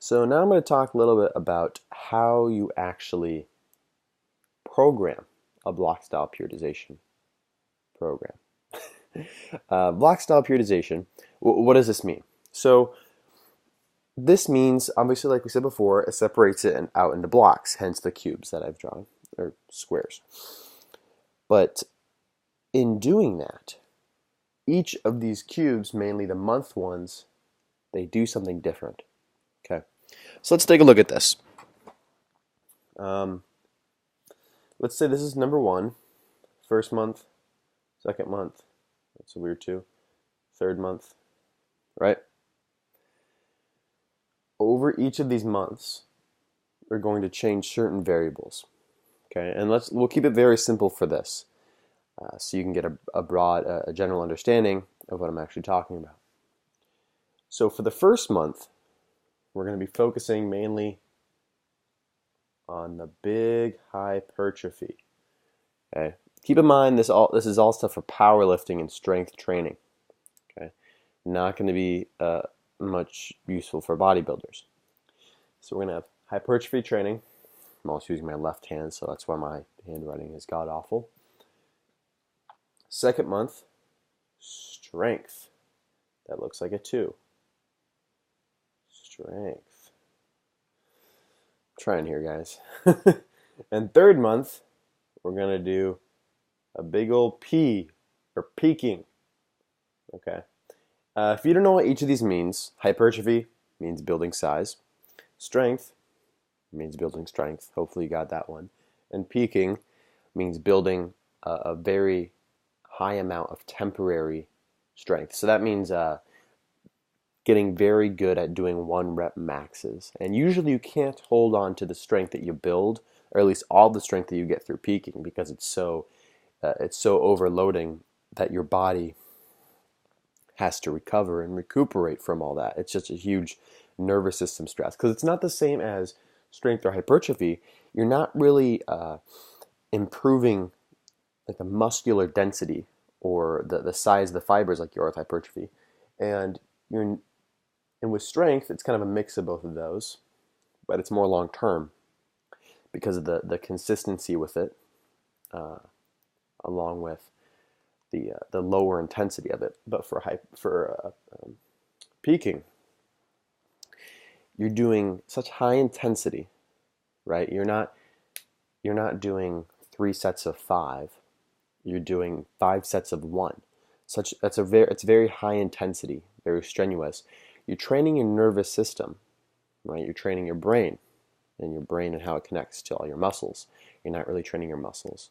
So now I'm going to talk a little bit about how you actually program a block style periodization program. Block style periodization, what does this mean? So this means, obviously, like we said before, it separates it out into blocks, hence the cubes that I've drawn, or squares. But in doing that, each of these cubes, mainly the month ones, they do something different. Okay, so let's take a look at this. Let's say this is number 1, first month, second month, that's a weird 2, third month, right? Over each of these months, we're going to change certain variables. Okay, and we'll keep it very simple for this, so you can get a general understanding of what I'm actually talking about. So for the first month, we're going to be focusing mainly on the big hypertrophy. Okay, keep in mind this is all stuff for powerlifting and strength training. Okay, not going to be much useful for bodybuilders. So we're going to have hypertrophy training. I'm also using my left hand, so that's why my handwriting is god awful. Second month, strength. That looks like a 2. Strength. I'm trying here, guys. And third month, we're going to do a big old P, or peaking. Okay. If you don't know what each of these means, hypertrophy means building size. Strength means building strength. Hopefully you got that one. And peaking means building a very high amount of temporary strength. So that means getting very good at doing 1 rep maxes. And usually you can't hold on to the strength that you build, or at least all the strength that you get through peaking, because it's so overloading that your body has to recover and recuperate from all that. It's just a huge nervous system stress, because it's not the same as strength or hypertrophy. You're not really improving like the muscular density or the size of the fibers like you are with hypertrophy. And with strength, it's kind of a mix of both of those, but it's more long term because of the consistency with it, along with the lower intensity of it. But for peaking, you're doing such high intensity, right? You're not doing 3 sets of 5. You're doing 5 sets of 1. It's very high intensity, very strenuous. You're training your nervous system, right? You're training your brain and how it connects to all your muscles. You're not really training your muscles.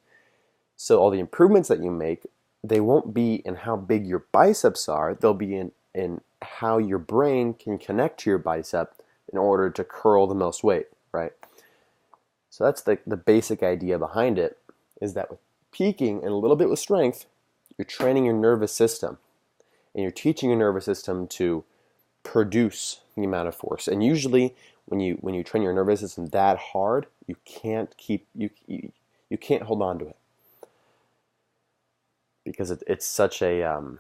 So all the improvements that you make, they won't be in how big your biceps are. They'll be in how your brain can connect to your bicep in order to curl the most weight, right? So that's the basic idea behind it, is that with peaking and a little bit with strength, you're training your nervous system, and you're teaching your nervous system to produce the amount of force. And usually when you train your nervous system that hard, you can't hold on to it, because it's such a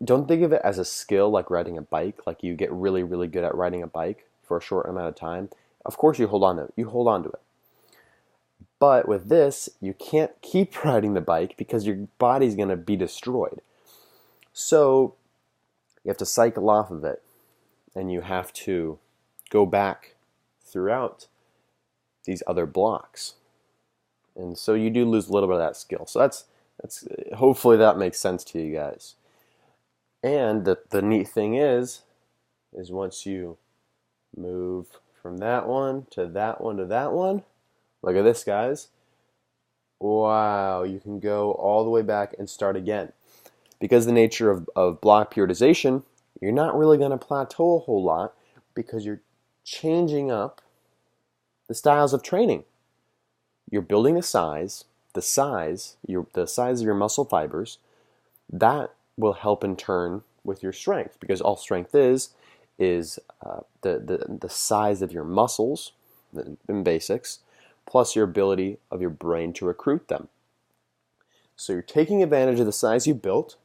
don't think of it as a skill like riding a bike. Like you get really, really good at riding a bike for a short amount of time. Of course you hold on to it. But with this, you can't keep riding the bike because your body's going to be destroyed. So you have to cycle off of it, and you have to go back throughout these other blocks. And so you do lose a little bit of that skill. So that's hopefully that makes sense to you guys. And the neat thing is once you move from that one to that one to that one, look at this, guys. Wow, you can go all the way back and start again. Because the nature of block periodization, you're not really going to plateau a whole lot, because you're changing up the styles of training. You're building the size of your muscle fibers. That will help in turn with your strength, because all strength is the size of your muscles in basics, plus your ability of your brain to recruit them. So you're taking advantage of the size you built,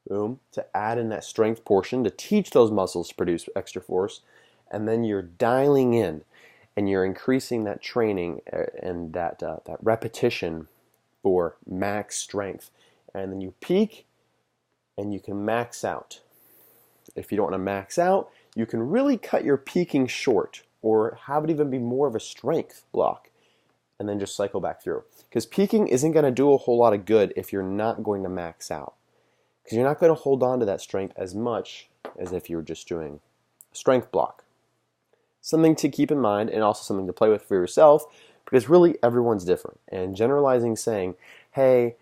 boom, to add in that strength portion to teach those muscles to produce extra force, and then you're dialing in and you're increasing that training and that repetition for max strength. And then you peak and you can max out. If you don't want to max out, you can really cut your peaking short or have it even be more of a strength block and then just cycle back through. Because peaking isn't going to do a whole lot of good if you're not going to max out. Because you're not going to hold on to that strength as much as if you were just doing a strength block. Something to keep in mind and also something to play with for yourself, because really everyone's different. And generalizing saying, hey,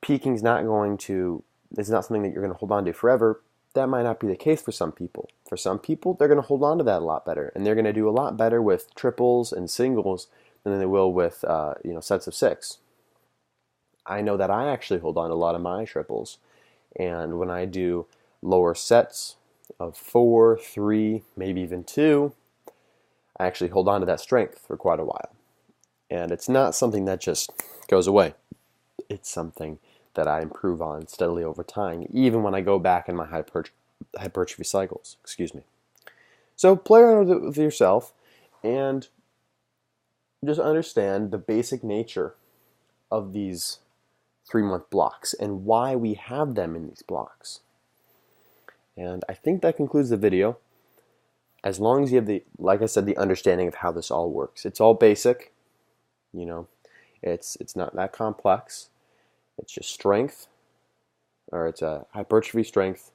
peaking's not it's not something that you're going to hold on to forever, that might not be the case for some people. For some people, they're going to hold on to that a lot better, and they're going to do a lot better with triples and singles than they will with sets of 6. I know that I actually hold on to a lot of my triples, and when I do lower sets of 4, 3, maybe even 2, I actually hold on to that strength for quite a while. And it's not something that just goes away. It's something that I improve on steadily over time, even when I go back in my hypertrophy cycles. Excuse me. So play around with yourself and just understand the basic nature of these 3-month blocks and why we have them in these blocks. And I think that concludes the video. As long as you have like I said, the understanding of how this all works. It's all basic, it's not that complex. It's just strength, or it's a hypertrophy strength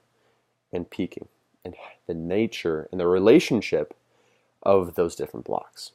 and peaking, and the nature and the relationship of those different blocks.